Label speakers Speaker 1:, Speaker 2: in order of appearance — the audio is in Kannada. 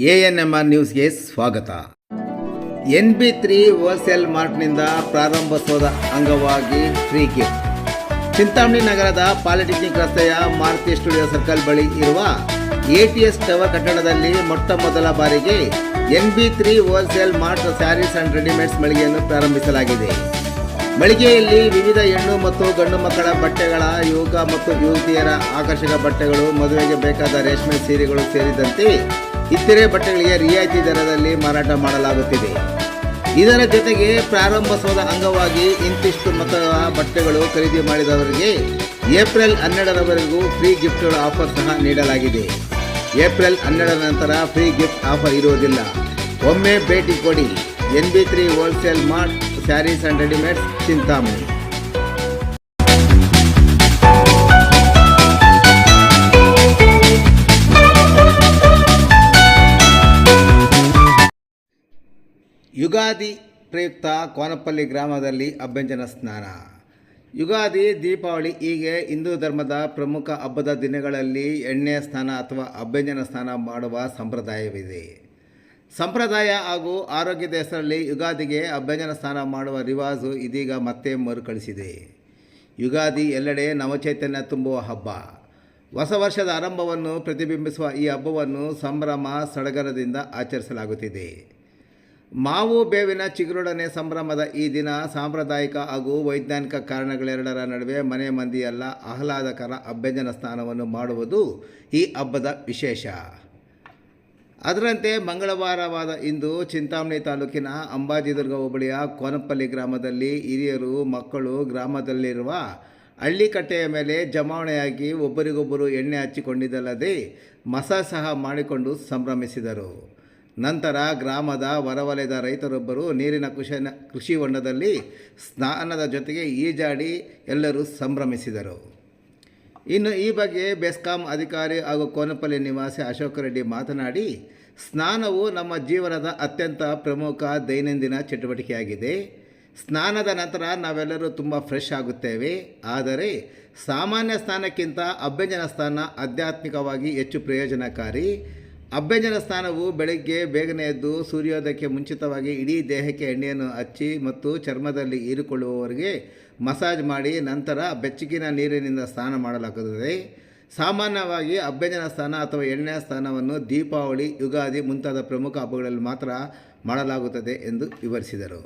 Speaker 1: ANMR ನ್ಯೂಸ್ಗೆ ಸ್ವಾಗತ. NB3 ಹೋಲ್ಸೇಲ್ ಮಾರ್ಟ್ನಿಂದ ಪ್ರಾರಂಭೋತ್ಸವದ ಅಂಗವಾಗಿ ಫ್ರೀ ಗಿಫ್ಟ್. ಚಿಂತಾಮಣಿ ನಗರದ ಪಾಲಿಟೆಕ್ನಿಕ್ ರಸ್ತೆಯ ಮಾರುತಿ ಸ್ಟುಡಿಯೋ ಸರ್ಕಲ್ ಬಳಿ ಇರುವ ATS ಟವರ್ ಕಟ್ಟಡದಲ್ಲಿ ಮೊಟ್ಟ ಮೊದಲ ಬಾರಿಗೆ NB3 wholesale mart saris and readymades ಮಳಿಗೆಯನ್ನು ಪ್ರಾರಂಭಿಸಲಾಗಿದೆ. ಮಳಿಗೆಯಲ್ಲಿ ವಿವಿಧ ಹೆಣ್ಣು ಮತ್ತು ಗಂಡು ಮಕ್ಕಳ ಬಟ್ಟೆಗಳ, ಯುವಕ ಮತ್ತು ಯುವತಿಯರ ಆಕರ್ಷಕ ಬಟ್ಟೆಗಳು, ಮದುವೆಗೆ ಬೇಕಾದ ರೇಷ್ಮೆ ಸೀರೆಗಳು ಸೇರಿದಂತೆ ಇತರೆ ಬಟ್ಟೆಗಳಿಗೆ ರಿಯಾಯಿತಿ ದರದಲ್ಲಿ ಮಾರಾಟ ಮಾಡಲಾಗುತ್ತಿದೆ. ಇದರ ಜೊತೆಗೆ ಪ್ರಾರಂಭೋತ್ಸವದ ಅಂಗವಾಗಿ ಇಂತಿಷ್ಟು ಮೊತ್ತದ ಬಟ್ಟೆಗಳು ಖರೀದಿ ಮಾಡಿದವರಿಗೆ ಏಪ್ರಿಲ್ 12ರವರೆಗೂ ಫ್ರೀ ಗಿಫ್ಟ್ಗಳ ಆಫರ್ ಸಹ ನೀಡಲಾಗಿದೆ. ಏಪ್ರಿಲ್ 12ರ ನಂತರ ಫ್ರೀ ಗಿಫ್ಟ್ ಆಫರ್ ಇರುವುದಿಲ್ಲ. ಒಮ್ಮೆ ಭೇಟಿ ಕೊಡಿ. NB3 wholesale mart saris and readymades, Chintamani. Ugadi ಪ್ರಯುಕ್ತ ಕೋನಪಲ್ಲಿ ಗ್ರಾಮದಲ್ಲಿ ಅಭ್ಯಂಜನ ಸ್ನಾನ. ಯುಗಾದಿ, ದೀಪಾವಳಿ ಹೀಗೆ ಹಿಂದೂ ಧರ್ಮದ ಪ್ರಮುಖ ಹಬ್ಬದ ದಿನಗಳಲ್ಲಿ ಎಣ್ಣೆಯ ಸ್ನಾನ ಅಥವಾ ಅಭ್ಯಂಜನ ಸ್ನಾನ ಮಾಡುವ ಸಂಪ್ರದಾಯವಿದೆ. ಸಂಪ್ರದಾಯ ಹಾಗೂ ಆರೋಗ್ಯದ ಹೆಸರಲ್ಲಿ ಯುಗಾದಿಗೆ ಅಭ್ಯಂಜನ ಸ್ನಾನ ಮಾಡುವ ರಿವಾಜು ಇದೀಗ ಮತ್ತೆ ಮರುಕಳಿಸಿದೆ. ಯುಗಾದಿ ಎಲ್ಲೆಡೆ ನವಚೈತನ್ಯ ತುಂಬುವ ಹಬ್ಬ. ಹೊಸ ವರ್ಷದ ಆರಂಭವನ್ನು ಪ್ರತಿಬಿಂಬಿಸುವ ಈ ಹಬ್ಬವನ್ನು ಸಂಭ್ರಮ ಸಡಗರದಿಂದ ಆಚರಿಸಲಾಗುತ್ತಿದೆ. ಮಾವು ಬೇವಿನ ಚಿಗುರೊಡನೆ ಸಂಭ್ರಮದ ಈ ದಿನ ಸಾಂಪ್ರದಾಯಿಕ ಹಾಗೂ ವೈಜ್ಞಾನಿಕ ಕಾರಣಗಳೆರಡರ ನಡುವೆ ಮನೆ ಮಂದಿಯೆಲ್ಲ ಆಹ್ಲಾದಕರ ಅಭ್ಯಂಜನ ಸ್ನಾನವನ್ನು ಮಾಡುವುದು ಈ ಹಬ್ಬದ ವಿಶೇಷ. ಅದರಂತೆ ಮಂಗಳವಾರವಾದ ಇಂದು ಚಿಂತಾಮಣಿ ತಾಲೂಕಿನ ಅಂಬಾಜಿದುರ್ಗ ಹೋಬಳಿಯ ಕೋನಪಲ್ಲಿ ಗ್ರಾಮದಲ್ಲಿ ಹಿರಿಯರು, ಮಕ್ಕಳು ಗ್ರಾಮದಲ್ಲಿರುವ ಹಳ್ಳಿಕಟ್ಟೆಯ ಮೇಲೆ ಜಮಾವಣೆಯಾಗಿ ಒಬ್ಬರಿಗೊಬ್ಬರು ಎಣ್ಣೆ ಹಚ್ಚಿಕೊಂಡಿದ್ದಲ್ಲದೆ ಮಸಾಜ್ ಸಹ ಮಾಡಿಕೊಂಡು ಸಂಭ್ರಮಿಸಿದರು. ನಂತರ ಗ್ರಾಮದ ಹೊರವಲಯದ ರೈತರೊಬ್ಬರು ನೀರಿನ ಕೃಷಿ ಹೊಂಡದಲ್ಲಿ ಸ್ನಾನದ ಜೊತೆಗೆ ಈಜಾಡಿ ಎಲ್ಲರೂ ಸಂಭ್ರಮಿಸಿದರು. ಇನ್ನು ಈ ಬಗ್ಗೆ ಬೆಸ್ಕಾಂ ಅಧಿಕಾರಿ ಹಾಗೂ ಕೋನಪಲ್ಲಿ ನಿವಾಸಿ ಅಶೋಕ ರೆಡ್ಡಿ ಮಾತನಾಡಿ, ಸ್ನಾನವು ನಮ್ಮ ಜೀವನದ ಅತ್ಯಂತ ಪ್ರಮುಖ ದೈನಂದಿನ ಚಟುವಟಿಕೆಯಾಗಿದೆ. ಸ್ನಾನದ ನಂತರ ನಾವೆಲ್ಲರೂ ತುಂಬ ಫ್ರೆಶ್ ಆಗುತ್ತೇವೆ. ಆದರೆ ಸಾಮಾನ್ಯ ಸ್ನಾನಕ್ಕಿಂತ ಅಭ್ಯಂಜನ ಸ್ನಾನ ಆಧ್ಯಾತ್ಮಿಕವಾಗಿ ಹೆಚ್ಚು ಪ್ರಯೋಜನಕಾರಿ. ಅಭ್ಯಂಜನ ಸ್ನಾನವು ಬೆಳಗ್ಗೆ ಬೇಗನೆ ಎದ್ದು ಸೂರ್ಯೋದಯಕ್ಕೆ ಮುಂಚಿತವಾಗಿ ಇಡೀ ದೇಹಕ್ಕೆ ಎಣ್ಣೆಯನ್ನು ಹಚ್ಚಿ ಮತ್ತು ಚರ್ಮದಲ್ಲಿ ಹೀರಿಕೊಳ್ಳುವವರೆಗೆ ಮಸಾಜ್ ಮಾಡಿ ನಂತರ ಬೆಚ್ಚಗಿನ ನೀರಿನಿಂದ ಸ್ನಾನ ಮಾಡಲಾಗುತ್ತದೆ. ಸಾಮಾನ್ಯವಾಗಿ ಅಭ್ಯಂಜನ ಸ್ನಾನ ಅಥವಾ ಎಣ್ಣೆಯ ಸ್ನಾನವನ್ನು ದೀಪಾವಳಿ, ಯುಗಾದಿ ಮುಂತಾದ ಪ್ರಮುಖ ಹಬ್ಬಗಳಲ್ಲಿ ಮಾತ್ರ ಮಾಡಲಾಗುತ್ತದೆ ಎಂದು ವಿವರಿಸಿದರು.